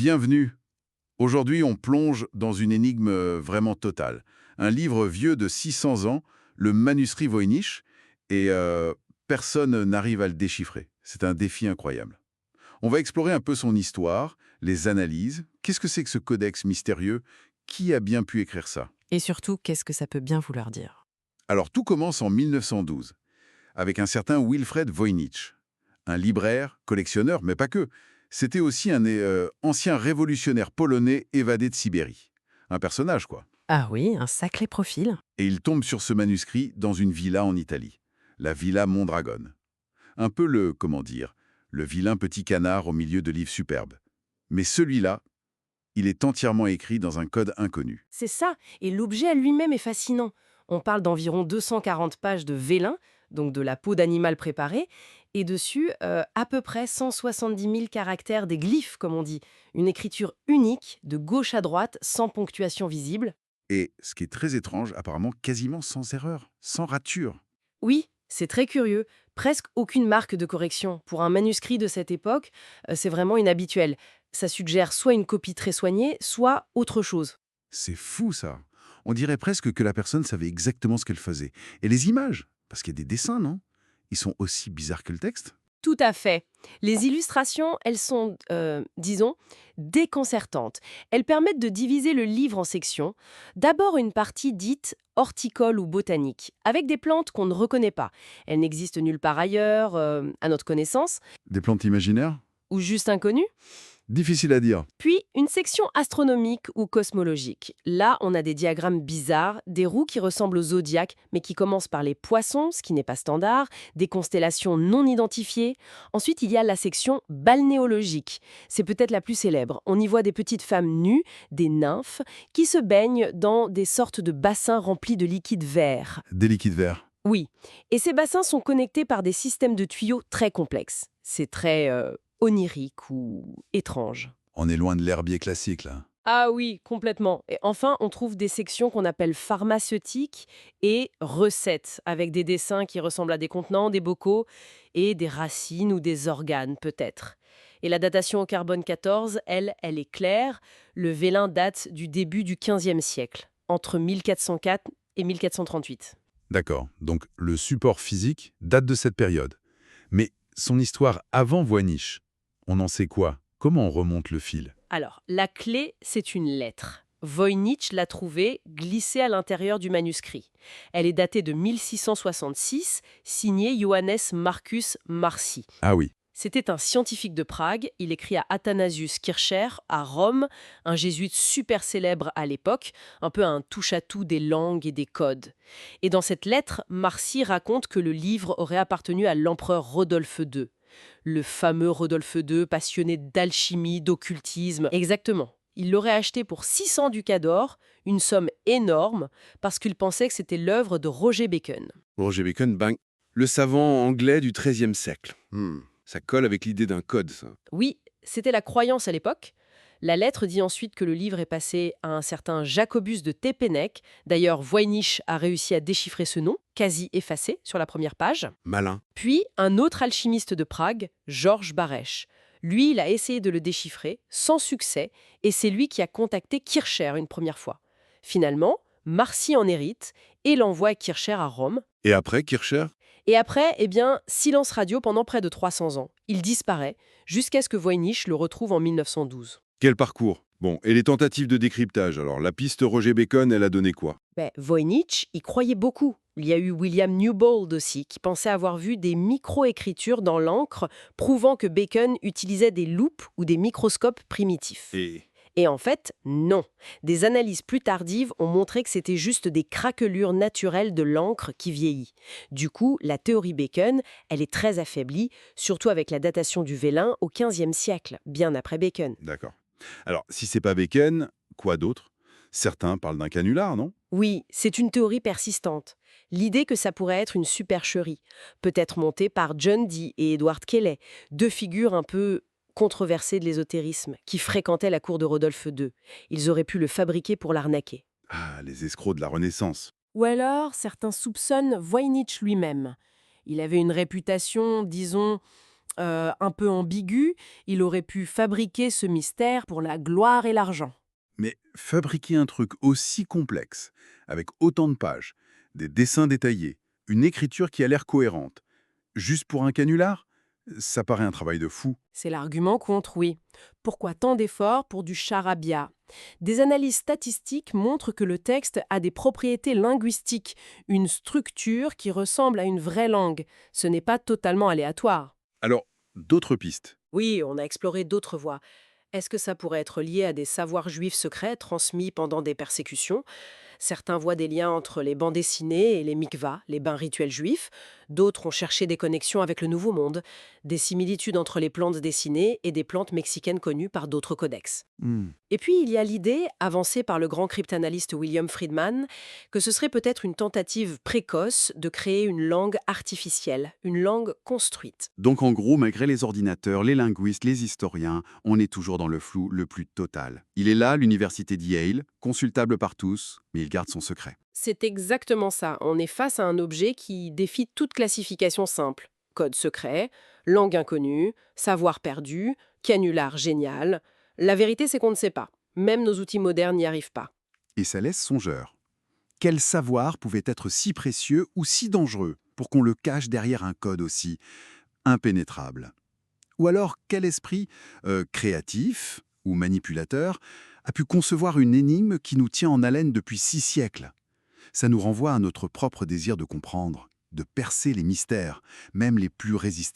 Bienvenue. Aujourd'hui, on plonge dans une énigme vraiment totale. Un livre vieux de 600 ans, le manuscrit Voynich, et personne n'arrive à le déchiffrer. C'est un défi incroyable. On va explorer un peu son histoire, les analyses. Qu'est-ce que c'est que ce codex mystérieux? Qui a bien pu écrire ça? Et surtout, qu'est-ce que ça peut bien vouloir dire? Alors, tout commence en 1912, avec un certain Wilfred Voynich, un libraire, collectionneur, mais pas que. C'était aussi un ancien révolutionnaire polonais évadé de Sibérie. Un personnage, quoi. Ah oui, un sacré profil. Et il tombe sur ce manuscrit dans une villa en Italie, la Villa Mondragone. Un peu comment dire, le vilain petit canard au milieu de livres superbes. Mais celui-là, il est entièrement écrit dans un code inconnu. C'est ça, et l'objet lui-même est fascinant. On parle d'environ 240 pages de vélin, donc de la peau d'animal préparée, et dessus, à peu près 170 000 caractères, des glyphes, comme on dit. Une écriture unique, de gauche à droite, sans ponctuation visible. Et ce qui est très étrange, apparemment quasiment sans erreur, sans rature. Oui, c'est très curieux, presque aucune marque de correction. Pour un manuscrit de cette époque, c'est vraiment inhabituel. Ça suggère soit une copie très soignée, soit autre chose. C'est fou ça. On dirait presque que la personne savait exactement ce qu'elle faisait. Et les images, parce qu'il y a des dessins, non? Ils sont aussi bizarres que le texte? Tout à fait. Les illustrations, elles sont, disons, déconcertantes. Elles permettent de diviser le livre en sections. D'abord une partie dite horticole ou botanique, avec des plantes qu'on ne reconnaît pas. Elles n'existent nulle part ailleurs, à notre connaissance, Des plantes imaginaires? ou juste inconnues. Difficile à dire. Puis, une section astronomique ou cosmologique. Là, on a des diagrammes bizarres, des roues qui ressemblent au zodiaque, mais qui commencent par les poissons, ce qui n'est pas standard, des constellations non identifiées. Ensuite, il y a la section balnéologique. C'est peut-être la plus célèbre. On y voit des petites femmes nues, des nymphes, qui se baignent dans des sortes de bassins remplis de liquide vert. Des liquides verts. Oui, et ces bassins sont connectés par des systèmes de tuyaux très complexes. C'est très onirique ou étrange. On est loin de l'herbier classique, là. Ah oui, complètement. Et enfin, on trouve des sections qu'on appelle pharmaceutiques et recettes, avec des dessins qui ressemblent à des contenants, des bocaux et des racines ou des organes peut-être. Et la datation au carbone 14, elle est claire. Le vélin date du début du XVe siècle, entre 1404 et 1438. D'accord, donc le support physique date de cette période. Mais son histoire avant Voynich, on en sait quoi? Comment on remonte le fil? Alors, la clé, c'est une lettre. Voynich l'a trouvée glissée à l'intérieur du manuscrit. Elle est datée de 1666, signée Johannes Marcus Marci. Ah oui, C'était un scientifique de Prague. Il écrit à Athanasius Kircher, à Rome, un jésuite super célèbre à l'époque, un peu un touche-à-tout des langues et des codes. Et dans cette lettre, Marci raconte que le livre aurait appartenu à l'empereur Rodolphe II. Le fameux Rodolphe II, passionné d'alchimie, d'occultisme. Exactement. Il l'aurait acheté pour 600 ducats d'or, une somme énorme, parce qu'il pensait que c'était l'œuvre de Roger Bacon. Roger Bacon, ben, le savant anglais du XIIIe siècle. Ça colle avec l'idée d'un code, ça. Oui, c'était la croyance à l'époque. La lettre dit ensuite que le livre est passé à un certain Jacobus de Tepenec. D'ailleurs, Voynich a réussi à déchiffrer ce nom, quasi effacé sur la première page. Malin. Puis, un autre alchimiste de Prague, Georges Barèche. Lui, il a essayé de le déchiffrer, sans succès, et c'est lui qui a contacté Kircher une première fois. Finalement, Marci en hérite et l'envoie à Kircher à Rome. Et après, Kircher? Et après, eh bien, silence radio pendant près de 300 ans. Il disparaît, jusqu'à ce que Voynich le retrouve en 1912. Quel parcours? Bon, et les tentatives de décryptage, alors la piste Roger Bacon, elle a donné quoi? Voynich y croyait beaucoup. Il y a eu William Newbold aussi, qui pensait avoir vu des micro-écritures dans l'encre, prouvant que Bacon utilisait des loupes ou des microscopes primitifs. Et en fait, non. Des analyses plus tardives ont montré que c'était juste des craquelures naturelles de l'encre qui vieillit. Du coup, la théorie Bacon, elle est très affaiblie, surtout avec la datation du vélin au XVe siècle, bien après Bacon. d'accord. Alors, si c'est pas Bacon, quoi d'autre? Certains parlent d'un canular, non? Oui, c'est une théorie persistante. L'idée que ça pourrait être une supercherie, peut-être montée par John Dee et Edward Kelley, deux figures un peu controversées de l'ésotérisme, qui fréquentaient la cour de Rodolphe II. Ils auraient pu le fabriquer pour l'arnaquer. Ah, les escrocs de la Renaissance. Ou alors, certains soupçonnent Voynich lui-même. Il avait une réputation, disons, Un peu ambigu, il aurait pu fabriquer ce mystère pour la gloire et l'argent. Mais fabriquer un truc aussi complexe, avec autant de pages, des dessins détaillés, une écriture qui a l'air cohérente, juste pour un canular, ça paraît un travail de fou. C'est l'argument contre, oui. Pourquoi tant d'efforts pour du charabia? Des analyses statistiques montrent que le texte a des propriétés linguistiques, une structure qui ressemble à une vraie langue. Ce n'est pas totalement aléatoire. Alors, d'autres pistes. Oui, on a exploré d'autres voies. Est-ce que ça pourrait être lié à des savoirs juifs secrets transmis pendant des persécutions? Certains voient des liens entre les bandes dessinées et les mikvahs, les bains rituels juifs. D'autres ont cherché des connexions avec le Nouveau Monde, des similitudes entre les plantes dessinées et des plantes mexicaines connues par d'autres codex. Et puis, il y a l'idée, avancée par le grand cryptanalyste William Friedman, que ce serait peut-être une tentative précoce de créer une langue artificielle, une langue construite. Donc en gros, malgré les ordinateurs, les linguistes, les historiens, on est toujours dans le flou le plus total. Il est là, l'université de Yale, consultable par tous, mais il garde son secret. C'est exactement ça. On est face à un objet qui défie toute classification simple. Code secret, langue inconnue, savoir perdu, canular génial. La vérité, c'est qu'on ne sait pas. Même nos outils modernes n'y arrivent pas. Et ça laisse songeur. Quel savoir pouvait être si précieux ou si dangereux pour qu'on le cache derrière un code aussi impénétrable? Ou alors, quel esprit créatif ou manipulateur a pu concevoir une énigme qui nous tient en haleine depuis 6 siècles? Ça nous renvoie à notre propre désir de comprendre, de percer les mystères, même les plus résistants.